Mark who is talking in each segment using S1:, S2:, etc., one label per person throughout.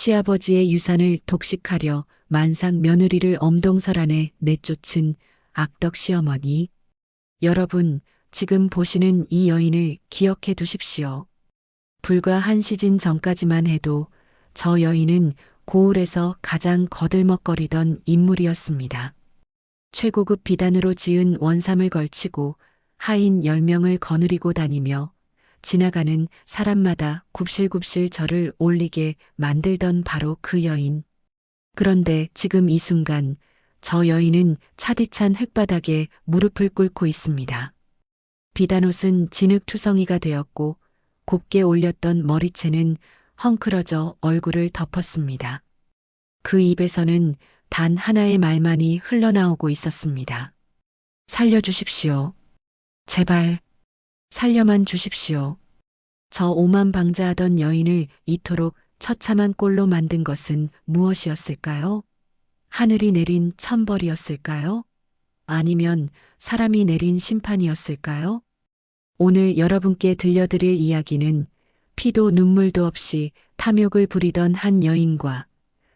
S1: 시아버지의 유산을 독식하려 만삭 며느리를 엄동설 안에 내쫓은 악덕 시어머니. 여러분, 지금 보시는 이 여인을 기억해 두십시오. 불과 한 시즌 전까지만 해도 저 여인은 고을에서 가장 거들먹거리던 인물이었습니다. 최고급 비단으로 지은 원삼을 걸치고 하인 10명을 거느리고 다니며 지나가는 사람마다 굽실굽실 저를 올리게 만들던 바로 그 여인. 그런데 지금 이 순간 저 여인은 차디찬 흙바닥에 무릎을 꿇고 있습니다. 비단옷은 진흙투성이가 되었고 곱게 올렸던 머리채는 헝클어져 얼굴을 덮었습니다. 그 입에서는 단 하나의 말만이 흘러나오고 있었습니다. 살려주십시오. 제발, 살려만 주십시오. 저 오만방자하던 여인을 이토록 처참한 꼴로 만든 것은 무엇이었을까요? 하늘이 내린 천벌이었을까요? 아니면 사람이 내린 심판이었을까요? 오늘 여러분께 들려드릴 이야기는 피도 눈물도 없이 탐욕을 부리던 한 여인과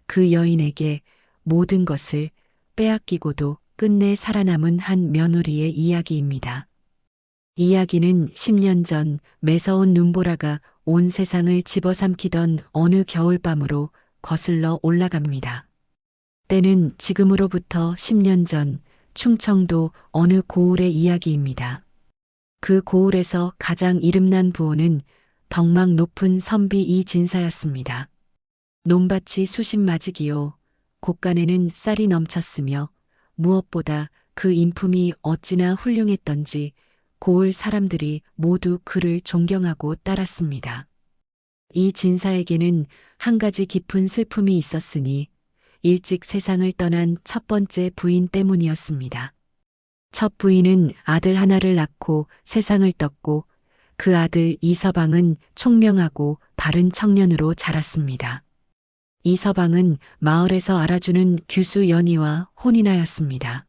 S1: 그 여인에게 모든 것을 빼앗기고도 끝내 살아남은 한 며느리의 이야기입니다. 이야기는 10년 전 매서운 눈보라가 온 세상을 집어삼키던 어느 겨울밤으로 거슬러 올라갑니다. 때는 지금으로부터 10년 전 충청도 어느 고을의 이야기입니다. 그 고을에서 가장 이름난 부호는 덕막 높은 선비 이진사였습니다. 논밭이 수십마지기요. 곳간에는 쌀이 넘쳤으며 무엇보다 그 인품이 어찌나 훌륭했던지 고을 사람들이 모두 그를 존경하고 따랐습니다. 이 진사에게는 한 가지 깊은 슬픔이 있었으니 일찍 세상을 떠난 첫 번째 부인 때문이었습니다. 첫 부인은 아들 하나를 낳고 세상을 떴고 그 아들 이서방은 총명하고 바른 청년으로 자랐습니다. 이서방은 마을에서 알아주는 규수 연희와 혼인하였습니다.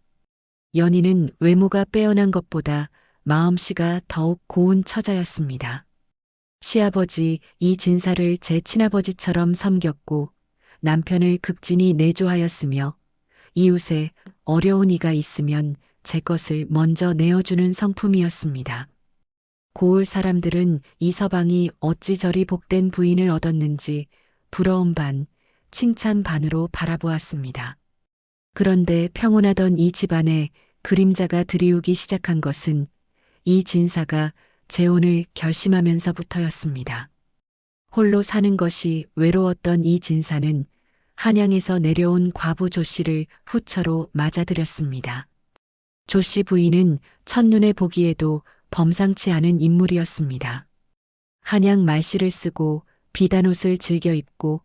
S1: 연희는 외모가 빼어난 것보다 마음씨가 더욱 고운 처자였습니다. 시아버지 이진사를 제 친아버지처럼 섬겼고 남편을 극진히 내조하였으며 이웃에 어려운 이가 있으면 제 것을 먼저 내어주는 성품이었습니다. 고을 사람들은 이서방이 어찌 저리 복된 부인을 얻었는지 부러움 반, 칭찬 반으로 바라보았습니다. 그런데 평온하던 이 집안에 그림자가 드리우기 시작한 것은 이 진사가 재혼을 결심하면서부터였습니다. 홀로 사는 것이 외로웠던 이 진사는 한양에서 내려온 과부 조씨를 후처로 맞아들였습니다. 조씨 부인은 첫눈에 보기에도 범상치 않은 인물이었습니다. 한양 말씨를 쓰고 비단옷을 즐겨 입고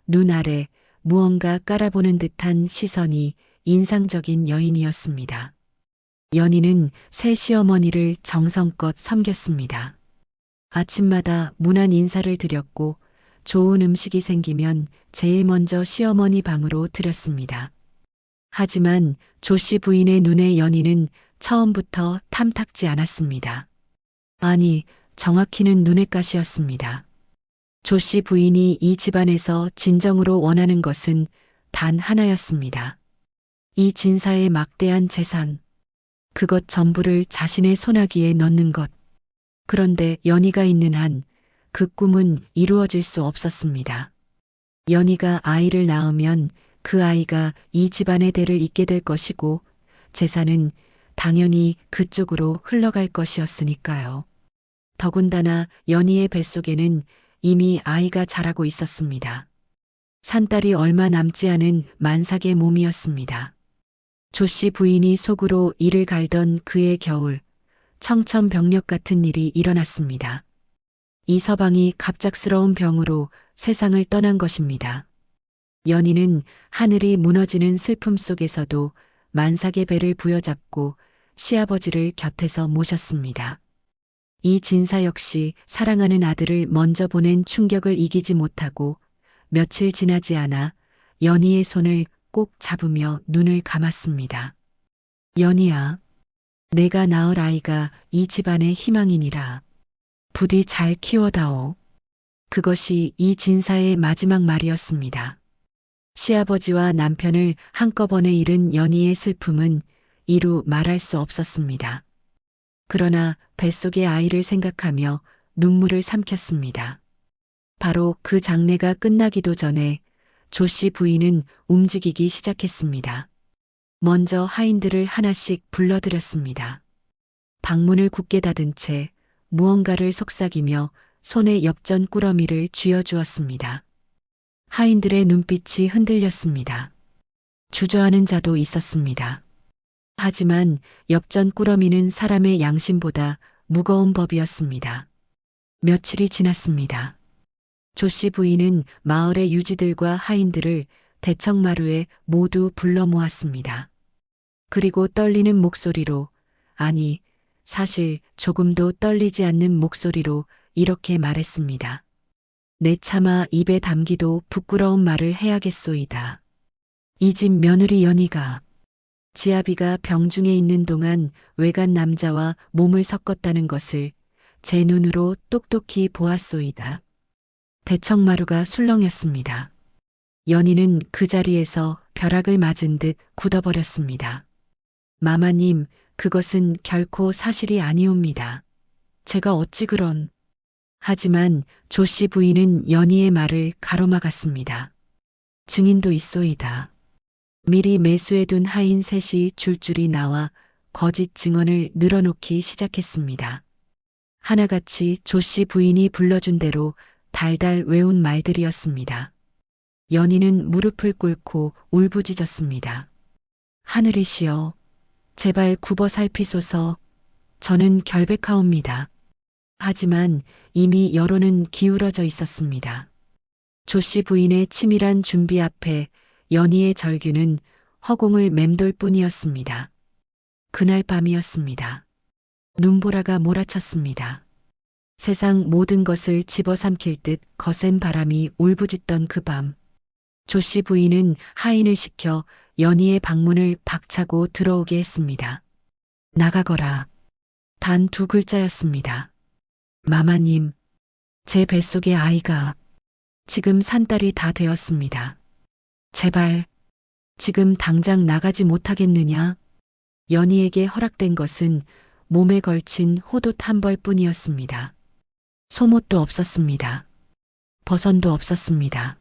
S1: 눈 아래 무언가 깔아보는 듯한 시선이 인상적인 여인이었습니다. 연희는 새 시어머니를 정성껏 섬겼습니다. 아침마다 문안 인사를 드렸고 좋은 음식이 생기면 제일 먼저 시어머니 방으로 들였습니다. 하지만 조씨 부인의 눈에 연희는 처음부터 탐탁지 않았습니다. 아니, 정확히는 눈엣가시였습니다. 조씨 부인이 이 집안에서 진정으로 원하는 것은 단 하나였습니다. 이 진사의 막대한 재산, 그것 전부를 자신의 손아귀에 넣는 것. 그런데 연희가 있는 한 그 꿈은 이루어질 수 없었습니다. 연희가 아이를 낳으면 그 아이가 이 집안의 대를 잇게 될 것이고 재산은 당연히 그쪽으로 흘러갈 것이었으니까요. 더군다나 연희의 뱃속에는 이미 아이가 자라고 있었습니다. 산딸이 얼마 남지 않은 만삭의 몸이었습니다. 조씨 부인이 속으로 이를 갈던 그의 겨울, 청천벽력 같은 일이 일어났습니다. 이서방이 갑작스러운 병으로 세상을 떠난 것입니다. 연희는 하늘이 무너지는 슬픔 속에서도 만삭의 배를 부여잡고 시아버지를 곁에서 모셨습니다. 이 진사 역시 사랑하는 아들을 먼저 보낸 충격을 이기지 못하고 며칠 지나지 않아 연희의 손을 꼭 잡으며 눈을 감았습니다. 연희야, 내가 낳을 아이가 이 집안의 희망이니라. 부디 잘 키워다오. 그것이 이 진사의 마지막 말이었습니다. 시아버지와 남편을 한꺼번에 잃은 연희의 슬픔은 이루 말할 수 없었습니다. 그러나 뱃속의 아이를 생각하며 눈물을 삼켰습니다. 바로 그 장례가 끝나기도 전에 조 씨 부인은 움직이기 시작했습니다. 먼저 하인들을 하나씩 불러들였습니다. 방문을 굳게 닫은 채 무언가를 속삭이며 손에 엽전 꾸러미를 쥐어주었습니다. 하인들의 눈빛이 흔들렸습니다. 주저하는 자도 있었습니다. 하지만 엽전 꾸러미는 사람의 양심보다 무거운 법이었습니다. 며칠이 지났습니다. 조 씨 부인은 마을의 유지들과 하인들을 대청마루에 모두 불러 모았습니다. 그리고 떨리는 목소리로, 아니, 사실 조금도 떨리지 않는 목소리로 이렇게 말했습니다. 내 차마 입에 담기도 부끄러운 말을 해야겠소이다. 이 집 며느리 연희가 지아비가 병중에 있는 동안 외간 남자와 몸을 섞었다는 것을 제 눈으로 똑똑히 보았소이다. 대청마루가 술렁였습니다. 연희는 그 자리에서 벼락을 맞은 듯 굳어버렸습니다. 마마님, 그것은 결코 사실이 아니옵니다. 제가 어찌 그런... 하지만 조 씨 부인은 연희의 말을 가로막았습니다. 증인도 있소이다. 미리 매수해둔 하인 셋이 줄줄이 나와 거짓 증언을 늘어놓기 시작했습니다. 하나같이 조 씨 부인이 불러준 대로 달달 외운 말들이었습니다. 연희는 무릎을 꿇고 울부짖었습니다. 하늘이시여, 제발 굽어 살피소서. 저는 결백하옵니다. 하지만 이미 여론은 기울어져 있었습니다. 조 씨 부인의 치밀한 준비 앞에 연희의 절규는 허공을 맴돌 뿐이었습니다. 그날 밤이었습니다. 눈보라가 몰아쳤습니다. 세상 모든 것을 집어삼킬 듯 거센 바람이 울부짖던 그 밤, 조 씨 부인은 하인을 시켜 연희의 방문을 박차고 들어오게 했습니다. 나가거라. 단 두 글자였습니다. 마마님, 제 뱃속의 아이가 지금 산딸이 다 되었습니다. 제발, 지금 당장 나가지 못하겠느냐? 연희에게 허락된 것은 몸에 걸친 호돛 한 벌뿐이었습니다. 속옷도 없었습니다. 버선도 없었습니다.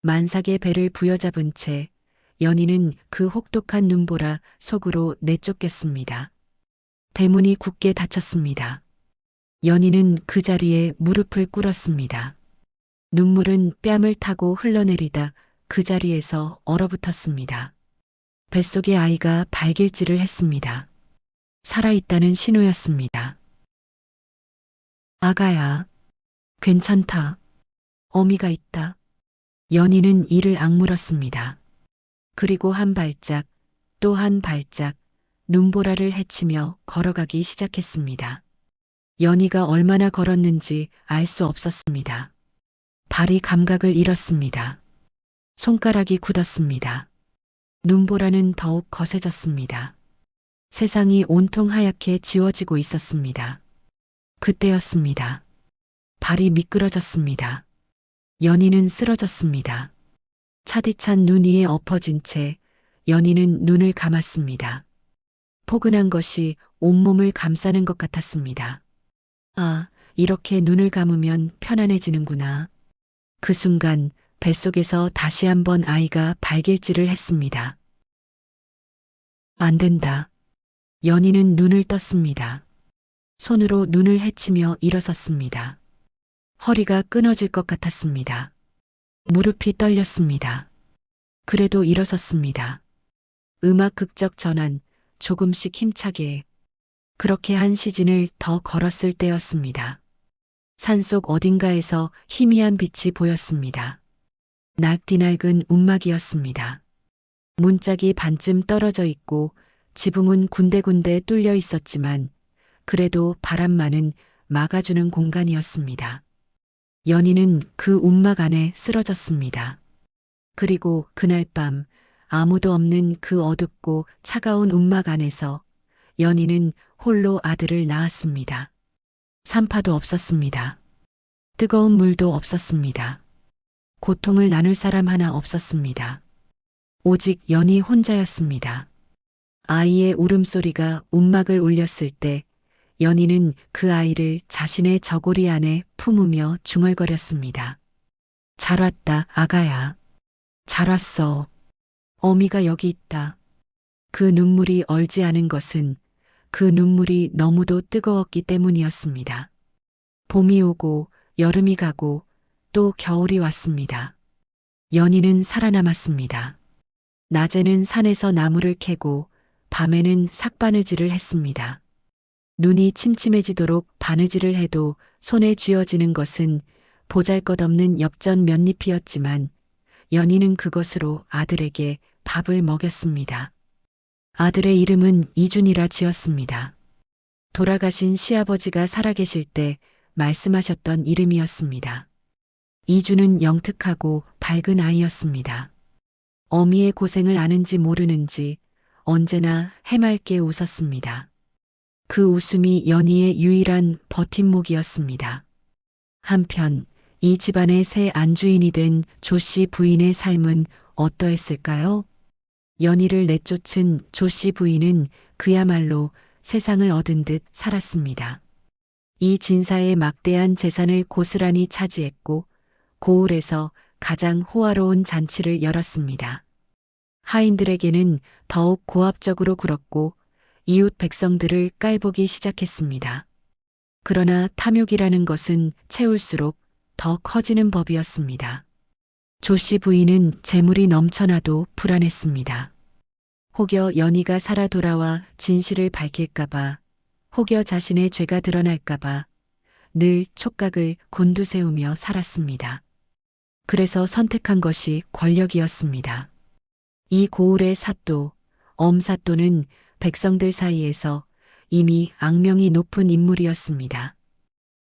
S1: 만삭의 배를 부여잡은 채 연희는 그 혹독한 눈보라 속으로 내쫓겼습니다. 대문이 굳게 닫혔습니다. 연희는 그 자리에 무릎을 꿇었습니다. 눈물은 뺨을 타고 흘러내리다 그 자리에서 얼어붙었습니다. 뱃속의 아이가 발길질을 했습니다. 살아있다는 신호였습니다. 아가야, 괜찮다. 어미가 있다. 연희는 이를 악물었습니다. 그리고 한 발짝, 또 한 발짝, 눈보라를 헤치며 걸어가기 시작했습니다. 연희가 얼마나 걸었는지 알 수 없었습니다. 발이 감각을 잃었습니다. 손가락이 굳었습니다. 눈보라는 더욱 거세졌습니다. 세상이 온통 하얗게 지워지고 있었습니다. 그때였습니다. 발이 미끄러졌습니다. 연희는 쓰러졌습니다. 차디찬 눈 위에 엎어진 채 연희는 눈을 감았습니다. 포근한 것이 온몸을 감싸는 것 같았습니다. 아, 이렇게 눈을 감으면 편안해지는구나. 그 순간 뱃속에서 다시 한번 아이가 발길질을 했습니다. 안 된다. 연희는 눈을 떴습니다. 손으로 눈을 헤치며 일어섰습니다. 허리가 끊어질 것 같았습니다. 무릎이 떨렸습니다. 그래도 일어섰습니다. 음악 극적 전환, 조금씩 힘차게. 그렇게 한 시즌을 더 걸었을 때였습니다. 산속 어딘가에서 희미한 빛이 보였습니다. 낡디 낡은 움막이었습니다. 문짝이 반쯤 떨어져 있고 지붕은 군데군데 뚫려 있었지만 그래도 바람만은 막아주는 공간이었습니다. 연희는 그 움막 안에 쓰러졌습니다. 그리고 그날 밤 아무도 없는 그 어둡고 차가운 움막 안에서 연희는 홀로 아들을 낳았습니다. 산파도 없었습니다. 뜨거운 물도 없었습니다. 고통을 나눌 사람 하나 없었습니다. 오직 연희 혼자였습니다. 아이의 울음소리가 움막을 울렸을 때 연희는 그 아이를 자신의 저고리 안에 품으며 중얼거렸습니다. 잘 왔다, 아가야. 잘 왔어. 어미가 여기 있다. 그 눈물이 얼지 않은 것은 그 눈물이 너무도 뜨거웠기 때문이었습니다. 봄이 오고 여름이 가고 또 겨울이 왔습니다. 연희는 살아남았습니다. 낮에는 산에서 나무를 캐고 밤에는 삭바느질을 했습니다. 눈이 침침해지도록 바느질을 해도 손에 쥐어지는 것은 보잘것없는 엽전 몇잎이었지만 연희는 그것으로 아들에게 밥을 먹였습니다. 아들의 이름은 이준이라 지었습니다. 돌아가신 시아버지가 살아계실 때 말씀하셨던 이름이었습니다. 이준은 영특하고 밝은 아이였습니다. 어미의 고생을 아는지 모르는지 언제나 해맑게 웃었습니다. 그 웃음이 연희의 유일한 버팀목이었습니다. 한편 이 집안의 새 안주인이 된 조씨 부인의 삶은 어떠했을까요? 연희를 내쫓은 조씨 부인은 그야말로 세상을 얻은 듯 살았습니다. 이 진사의 막대한 재산을 고스란히 차지했고 고을에서 가장 호화로운 잔치를 열었습니다. 하인들에게는 더욱 고압적으로 굴었고 이웃 백성들을 깔보기 시작했습니다. 그러나 탐욕이라는 것은 채울수록 더 커지는 법이었습니다. 조씨 부인은 재물이 넘쳐나도 불안했습니다. 혹여 연희가 살아 돌아와 진실을 밝힐까봐, 혹여 자신의 죄가 드러날까봐 늘 촉각을 곤두세우며 살았습니다. 그래서 선택한 것이 권력이었습니다. 이 고을의 사또, 엄사또는 백성들 사이에서 이미 악명이 높은 인물이었습니다.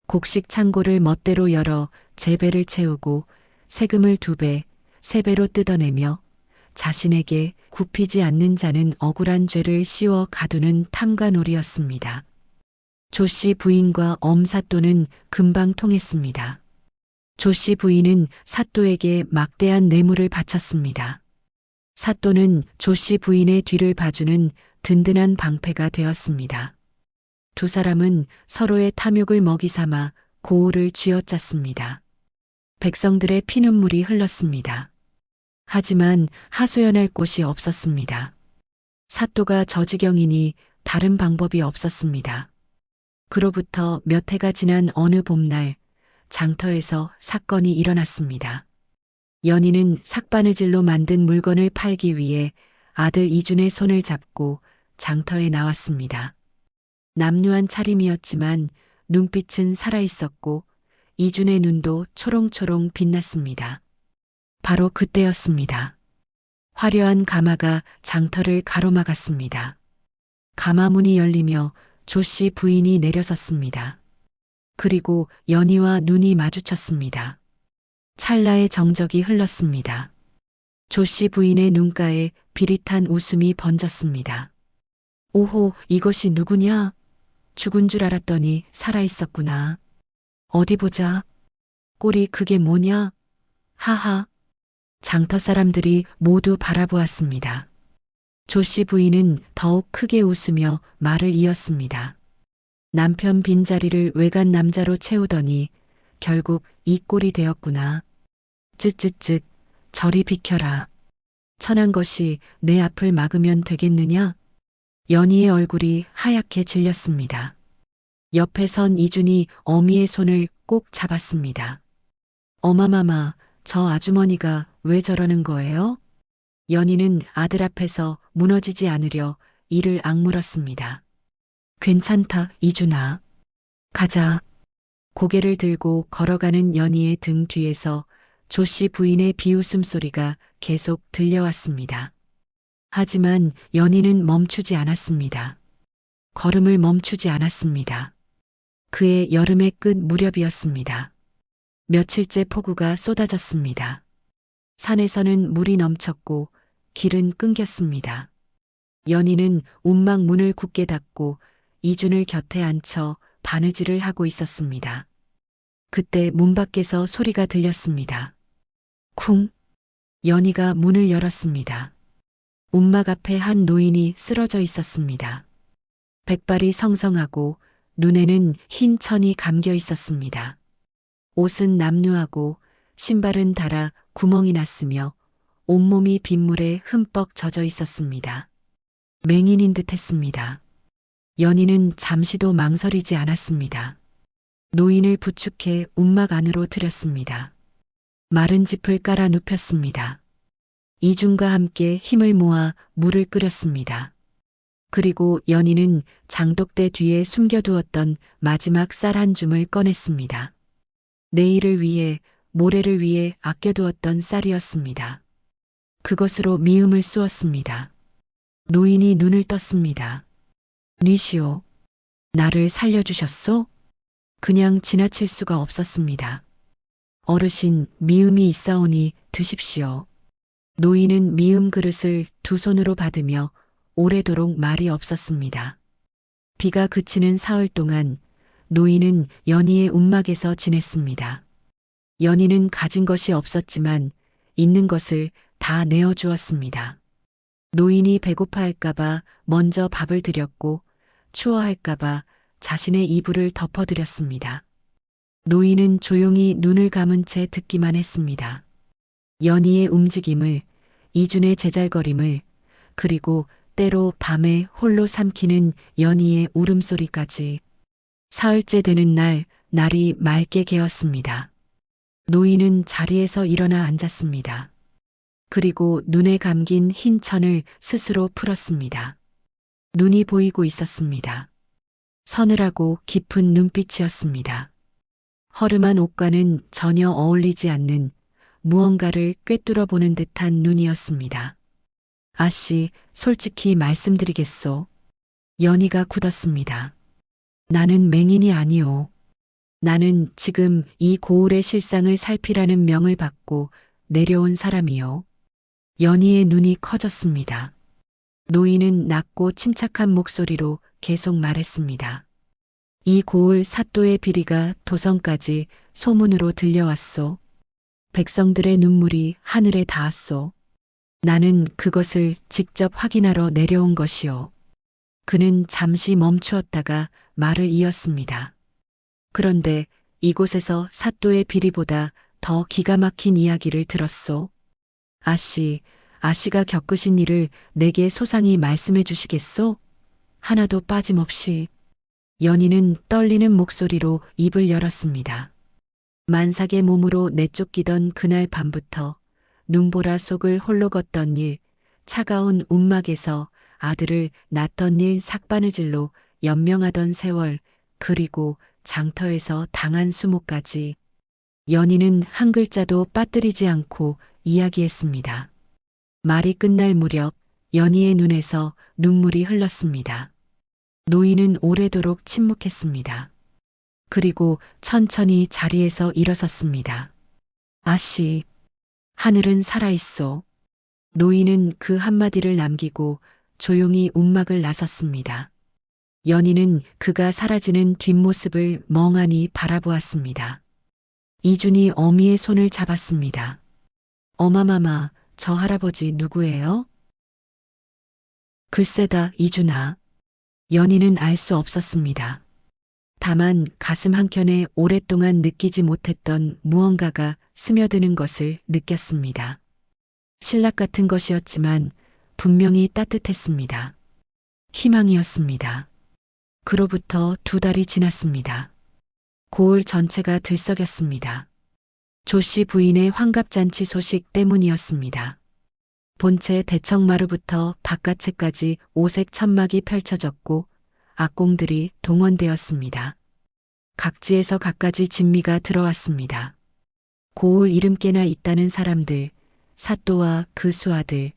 S1: 곡식 창고를 멋대로 열어 재배를 채우고 세금을 2배, 3배로 뜯어내며 자신에게 굽히지 않는 자는 억울한 죄를 씌워 가두는 탐관오리였습니다. 조씨 부인과 엄사또는 금방 통했습니다. 조씨 부인은 사또에게 막대한 뇌물을 바쳤습니다. 사또는 조씨 부인의 뒤를 봐주는 든든한 방패가 되었습니다. 두 사람은 서로의 탐욕을 먹이 삼아 고을을 쥐어짰습니다. 백성들의 피눈물이 흘렀습니다. 하지만 하소연할 곳이 없었습니다. 사또가 저지경이니 다른 방법이 없었습니다. 그로부터 몇 해가 지난 어느 봄날 장터에서 사건이 일어났습니다. 연희는 삭바느질로 만든 물건을 팔기 위해 아들 이준의 손을 잡고 장터에 나왔습니다. 남루한 차림이었지만 눈빛은 살아있었고 이준의 눈도 초롱초롱 빛났습니다. 바로 그때였습니다. 화려한 가마가 장터를 가로막았습니다. 가마 문이 열리며 조씨 부인이 내려섰습니다. 그리고 연희와 눈이 마주쳤습니다. 찰나의 정적이 흘렀습니다. 조씨 부인의 눈가에 비릿한 웃음이 번졌습니다. 오호, 이것이 누구냐? 죽은 줄 알았더니 살아있었구나. 어디 보자. 꼴이 그게 뭐냐? 하하. 장터 사람들이 모두 바라보았습니다. 조씨 부인은 더욱 크게 웃으며 말을 이었습니다. 남편 빈자리를 외간 남자로 채우더니 결국 이 꼴이 되었구나. 쯧쯧쯧, 저리 비켜라. 천한 것이 내 앞을 막으면 되겠느냐? 연희의 얼굴이 하얗게 질렸습니다. 옆에 선 이준이 어미의 손을 꼭 잡았습니다. 어마마마, 저 아주머니가 왜 저러는 거예요? 연희는 아들 앞에서 무너지지 않으려 이를 악물었습니다. 괜찮다, 이준아. 가자. 고개를 들고 걸어가는 연희의 등 뒤에서 조씨 부인의 비웃음 소리가 계속 들려왔습니다. 하지만 연희는 멈추지 않았습니다. 걸음을 멈추지 않았습니다. 그의 여름의 끝 무렵이었습니다. 며칠째 폭우가 쏟아졌습니다. 산에서는 물이 넘쳤고 길은 끊겼습니다. 연희는 운막 문을 굳게 닫고 이준을 곁에 앉혀 바느질을 하고 있었습니다. 그때 문 밖에서 소리가 들렸습니다. 쿵. 연희가 문을 열었습니다. 움막 앞에 한 노인이 쓰러져 있었습니다. 백발이 성성하고 눈에는 흰 천이 감겨 있었습니다. 옷은 남루하고 신발은 닳아 구멍이 났으며 온몸이 빗물에 흠뻑 젖어 있었습니다. 맹인인 듯 했습니다. 연희는 잠시도 망설이지 않았습니다. 노인을 부축해 움막 안으로 들였습니다. 마른 짚을 깔아 눕혔습니다. 이중과 함께 힘을 모아 물을 끓였습니다. 그리고 연희는 장독대 뒤에 숨겨두었던 마지막 쌀 한 줌을 꺼냈습니다. 내일을 위해, 모레를 위해 아껴두었던 쌀이었습니다. 그것으로 미음을 쑤었습니다. 노인이 눈을 떴습니다. 뉘시오. 나를 살려주셨소? 그냥 지나칠 수가 없었습니다. 어르신, 미음이 있사오니 드십시오. 노인은 미음 그릇을 두 손으로 받으며 오래도록 말이 없었습니다. 비가 그치는 사흘 동안 노인은 연희의 움막에서 지냈습니다. 연희는 가진 것이 없었지만 있는 것을 다 내어주었습니다. 노인이 배고파할까봐 먼저 밥을 드렸고 추워할까봐 자신의 이불을 덮어드렸습니다. 노인은 조용히 눈을 감은 채 듣기만 했습니다. 연희의 움직임을, 이준의 제잘거림을, 그리고 때로 밤에 홀로 삼키는 연희의 울음소리까지. 사흘째 되는 날, 날이 맑게 개었습니다. 노인은 자리에서 일어나 앉았습니다. 그리고 눈에 감긴 흰 천을 스스로 풀었습니다. 눈이 보이고 있었습니다. 서늘하고 깊은 눈빛이었습니다. 허름한 옷과는 전혀 어울리지 않는 무언가를 꿰뚫어 보는 듯한 눈이었습니다. 아씨, 솔직히 말씀드리겠소. 연희가 굳었습니다. 나는 맹인이 아니오. 나는 지금 이 고을의 실상을 살피라는 명을 받고 내려온 사람이요. 연희의 눈이 커졌습니다. 노인은 낮고 침착한 목소리로 계속 말했습니다. 이 고을 사또의 비리가 도성까지 소문으로 들려왔소. 백성들의 눈물이 하늘에 닿았소. 나는 그것을 직접 확인하러 내려온 것이오. 그는 잠시 멈추었다가 말을 이었습니다. 그런데 이곳에서 사또의 비리보다 더 기가 막힌 이야기를 들었소. 아씨가 겪으신 일을 내게 소상히 말씀해 주시겠소? 하나도 빠짐없이. 연희는 떨리는 목소리로 입을 열었습니다. 만삭의 몸으로 내쫓기던 그날 밤부터 눈보라 속을 홀로 걷던 일, 차가운 움막에서 아들을 낳던 일 삭바느질로 연명하던 세월, 그리고 장터에서 당한 수모까지. 연희는 한 글자도 빠뜨리지 않고 이야기했습니다. 말이 끝날 무렵 연희의 눈에서 눈물이 흘렀습니다. 노인은 오래도록 침묵했습니다. 그리고 천천히 자리에서 일어섰습니다. 아씨, 하늘은 살아있소. 노인은 그 한마디를 남기고 조용히 움막을 나섰습니다. 연희는 그가 사라지는 뒷모습을 멍하니 바라보았습니다. 이준이 어미의 손을 잡았습니다. 어마마마, 저 할아버지 누구예요? 글쎄다, 이준아. 연희는 알 수 없었습니다. 다만 가슴 한켠에 오랫동안 느끼지 못했던 무언가가 스며드는 것을 느꼈습니다. 신락 같은 것이었지만 분명히 따뜻했습니다. 희망이었습니다. 그로부터 2달이 지났습니다. 고을 전체가 들썩였습니다. 조씨 부인의 환갑잔치 소식 때문이었습니다. 본체 대청마루부터 바깥채까지 오색 천막이 펼쳐졌고 악공들이 동원되었습니다. 각지에서 갖가지 진미가 들어왔습니다. 고을 이름께나 있다는 사람들, 사또와 그 수아들,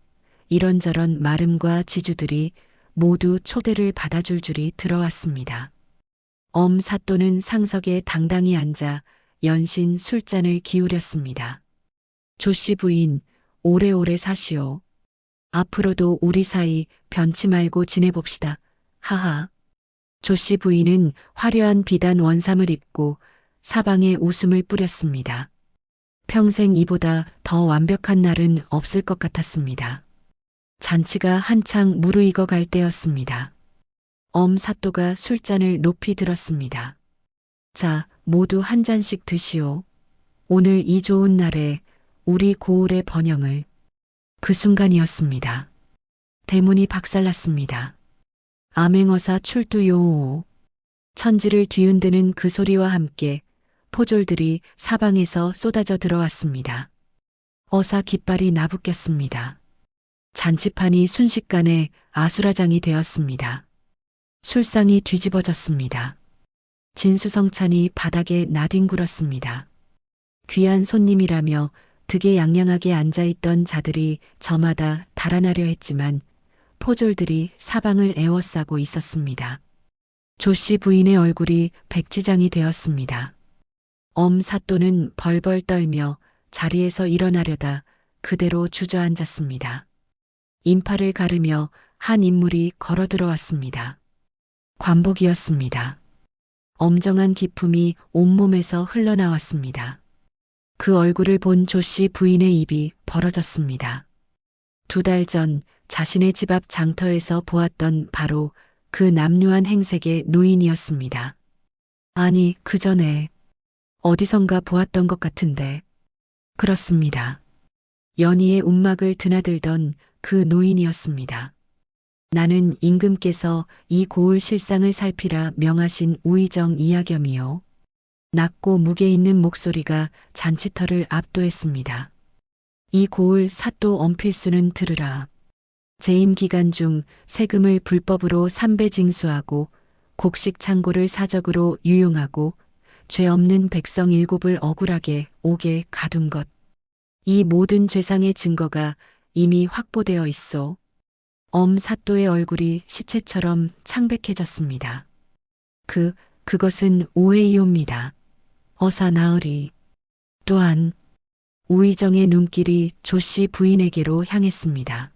S1: 이런저런 마름과 지주들이 모두 초대를 받아줄 줄이 들어왔습니다. 사또는 상석에 당당히 앉아 연신 술잔을 기울였습니다. 조씨 부인, 오래오래 사시오. 앞으로도 우리 사이 변치 말고 지내봅시다. 하하. 조씨 부인은 화려한 비단 원삼을 입고 사방에 웃음을 뿌렸습니다. 평생 이보다 더 완벽한 날은 없을 것 같았습니다. 잔치가 한창 무르익어 갈 때였습니다. 사또가 술잔을 높이 들었습니다. 자, 모두 한 잔씩 드시오. 오늘 이 좋은 날에 우리 고을의 번영을. 그 순간이었습니다. 대문이 박살났습니다. 암행어사 출두요. 천지를 뒤흔드는 그 소리와 함께 포졸들이 사방에서 쏟아져 들어왔습니다. 어사 깃발이 나부꼈습니다. 잔치판이 순식간에 아수라장이 되었습니다. 술상이 뒤집어졌습니다. 진수성찬이 바닥에 나뒹굴었습니다. 귀한 손님이라며 득에양양하게 앉아있던 자들이 저마다 달아나려 했지만 포졸들이 사방을 에워싸고 있었습니다. 조씨 부인의 얼굴이 백지장이 되었습니다. 사또는 벌벌 떨며 자리에서 일어나려다 그대로 주저앉았습니다. 인파를 가르며 한 인물이 걸어 들어왔습니다. 관복이었습니다. 엄정한 기품이 온몸에서 흘러나왔습니다. 그 얼굴을 본 조씨 부인의 입이 벌어졌습니다. 2달 전 자신의 집 앞 장터에서 보았던 바로 그 남루한 행색의 노인이었습니다. 아니, 그 전에 어디선가 보았던 것 같은데. 그렇습니다. 연희의 움막을 드나들던 그 노인이었습니다. 나는 임금께서 이 고을 실상을 살피라 명하신 우의정 이하겸이요. 낮고 무게 있는 목소리가 잔치터를 압도했습니다. 이 고을 사또 엄필수는 들으라. 재임 기간 중 세금을 불법으로 삼배 징수하고 곡식 창고를 사적으로 유용하고 죄 없는 백성 7을 억울하게 옥에 가둔 것. 이 모든 죄상의 증거가 이미 확보되어 있소. 사또의 얼굴이 시체처럼 창백해졌습니다. 그것은 오해이옵니다. 어사 나으리. 또한 우의정의 눈길이 조씨 부인에게로 향했습니다.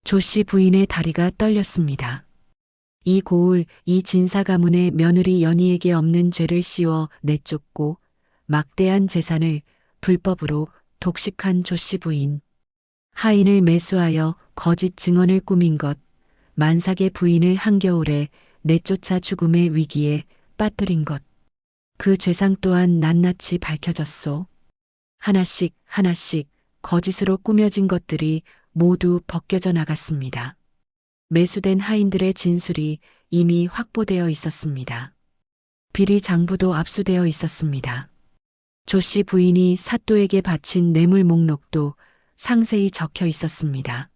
S1: 조씨 부인의 다리가 떨렸습니다. 이 고을, 이 진사 가문의 며느리 연희에게 없는 죄를 씌워 내쫓고 막대한 재산을 불법으로 독식한 조씨 부인. 하인을 매수하여 거짓 증언을 꾸민 것, 만삭의 부인을 한겨울에 내쫓아 죽음의 위기에 빠뜨린 것. 그 죄상 또한 낱낱이 밝혀졌소. 하나씩 거짓으로 꾸며진 것들이 모두 벗겨져 나갔습니다. 매수된 하인들의 진술이 이미 확보되어 있었습니다. 비리 장부도 압수되어 있었습니다. 조씨 부인이 사또에게 바친 뇌물 목록도 상세히 적혀 있었습니다.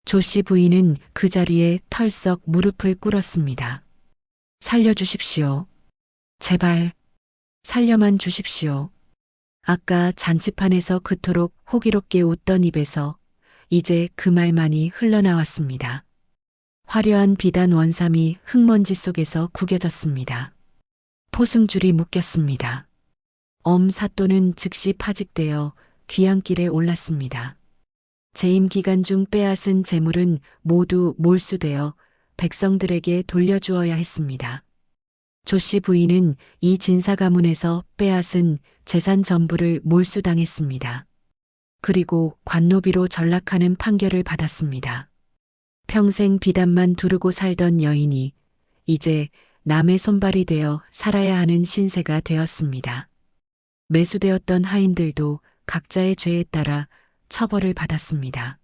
S1: 조씨 부인은 그 자리에 털썩 무릎을 꿇었습니다. 살려주십시오. 제발 살려만 주십시오. 아까 잔치판에서 그토록 호기롭게 웃던 입에서 이제 그 말만이 흘러나왔습니다. 화려한 비단 원삼이 흙먼지 속에서 구겨졌습니다. 포승줄이 묶였습니다. 사또는 즉시 파직되어 귀향길에 올랐습니다. 재임 기간 중 빼앗은 재물은 모두 몰수되어 백성들에게 돌려주어야 했습니다. 조씨 부인은 이 진사 가문에서 빼앗은 재산 전부를 몰수당했습니다. 그리고 관노비로 전락하는 판결을 받았습니다. 평생 비단만 두르고 살던 여인이 이제 남의 손발이 되어 살아야 하는 신세가 되었습니다. 매수되었던 하인들도 각자의 죄에 따라 처벌을 받았습니다.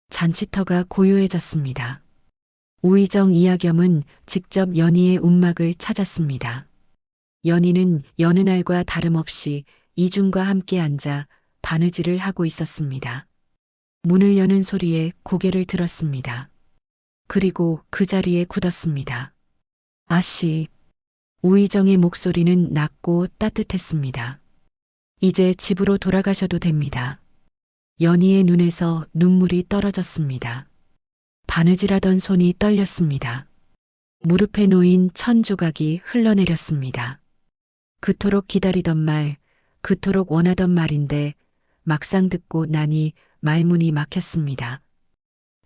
S1: 잔치터가 고요해졌습니다. 우의정 이하겸은 직접 연희의 움막을 찾았습니다. 연희는 여느 날과 다름없이 이중과 함께 앉아 바느질을 하고 있었습니다. 문을 여는 소리에 고개를 들었습니다. 그리고 그 자리에 굳었습니다. 아씨. 우의정의 목소리는 낮고 따뜻했습니다. 이제 집으로 돌아가셔도 됩니다. 연희의 눈에서 눈물이 떨어졌습니다. 바느질하던 손이 떨렸습니다. 무릎에 놓인 천 조각이 흘러내렸습니다. 그토록 기다리던 말, 그토록 원하던 말인데 막상 듣고 나니 말문이 막혔습니다.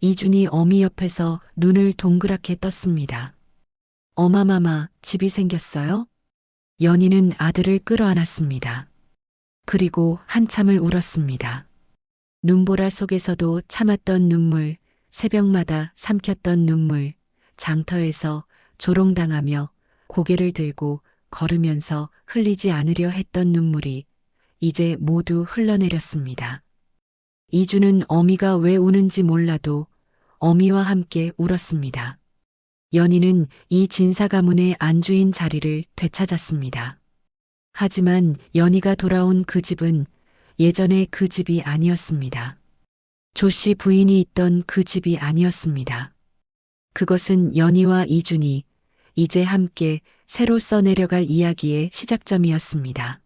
S1: 이준이 어미 옆에서 눈을 동그랗게 떴습니다. 어마마마, 집이 생겼어요? 연희는 아들을 끌어안았습니다. 그리고 한참을 울었습니다. 눈보라 속에서도 참았던 눈물, 새벽마다 삼켰던 눈물, 장터에서 조롱당하며 고개를 들고 걸으면서 흘리지 않으려 했던 눈물이 이제 모두 흘러내렸습니다. 이주는 어미가 왜 우는지 몰라도 어미와 함께 울었습니다. 연희는 이 진사 가문의 안주인 자리를 되찾았습니다. 하지만 연희가 돌아온 그 집은 예전의 그 집이 아니었습니다. 조씨 부인이 있던 그 집이 아니었습니다. 그것은 연희와 이준이 이제 함께 새로 써내려갈 이야기의 시작점이었습니다.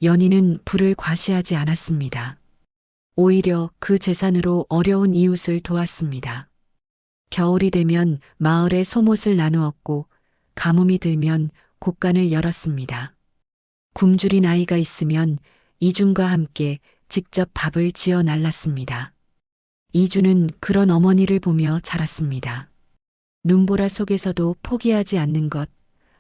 S1: 연희는 부를 과시하지 않았습니다. 오히려 그 재산으로 어려운 이웃을 도왔습니다. 겨울이 되면 마을에 소못을 나누었고 가뭄이 들면 곳간을 열었습니다. 굶주린 아이가 있으면 이준과 함께 직접 밥을 지어 날랐습니다. 이준은 그런 어머니를 보며 자랐습니다. 눈보라 속에서도 포기하지 않는 것,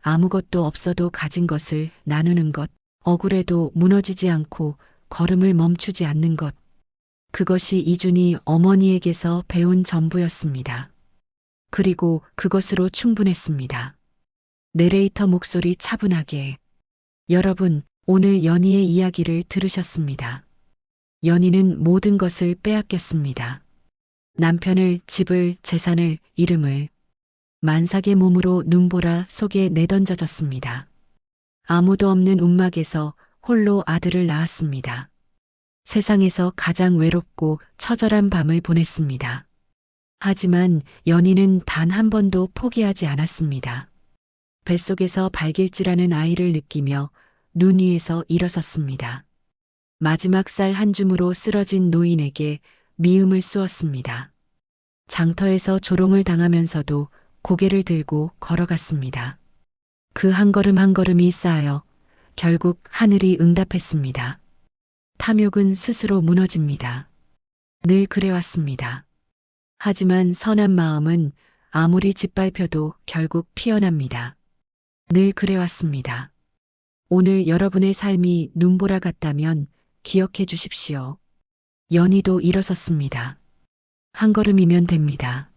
S1: 아무것도 없어도 가진 것을 나누는 것, 억울해도 무너지지 않고 걸음을 멈추지 않는 것. 그것이 이준이 어머니에게서 배운 전부였습니다. 그리고 그것으로 충분했습니다. 내레이터 목소리 차분하게. 여러분, 오늘 연희의 이야기를 들으셨습니다. 연희는 모든 것을 빼앗겼습니다. 남편을, 집을, 재산을, 이름을. 만삭의 몸으로 눈보라 속에 내던져졌습니다. 아무도 없는 움막에서 홀로 아들을 낳았습니다. 세상에서 가장 외롭고 처절한 밤을 보냈습니다. 하지만 연희는 단 한 번도 포기하지 않았습니다. 뱃속에서 발길질하는 아이를 느끼며 눈 위에서 일어섰습니다. 마지막 쌀 한 줌으로 쓰러진 노인에게 미움을 쏘았습니다. 장터에서 조롱을 당하면서도 고개를 들고 걸어갔습니다. 그 한 걸음 한 걸음이 쌓여 결국 하늘이 응답했습니다. 탐욕은 스스로 무너집니다. 늘 그래왔습니다. 하지만 선한 마음은 아무리 짓밟혀도 결국 피어납니다. 늘 그래왔습니다. 오늘 여러분의 삶이 눈보라 같다면 기억해 주십시오. 연희도 일어섰습니다. 한 걸음이면 됩니다.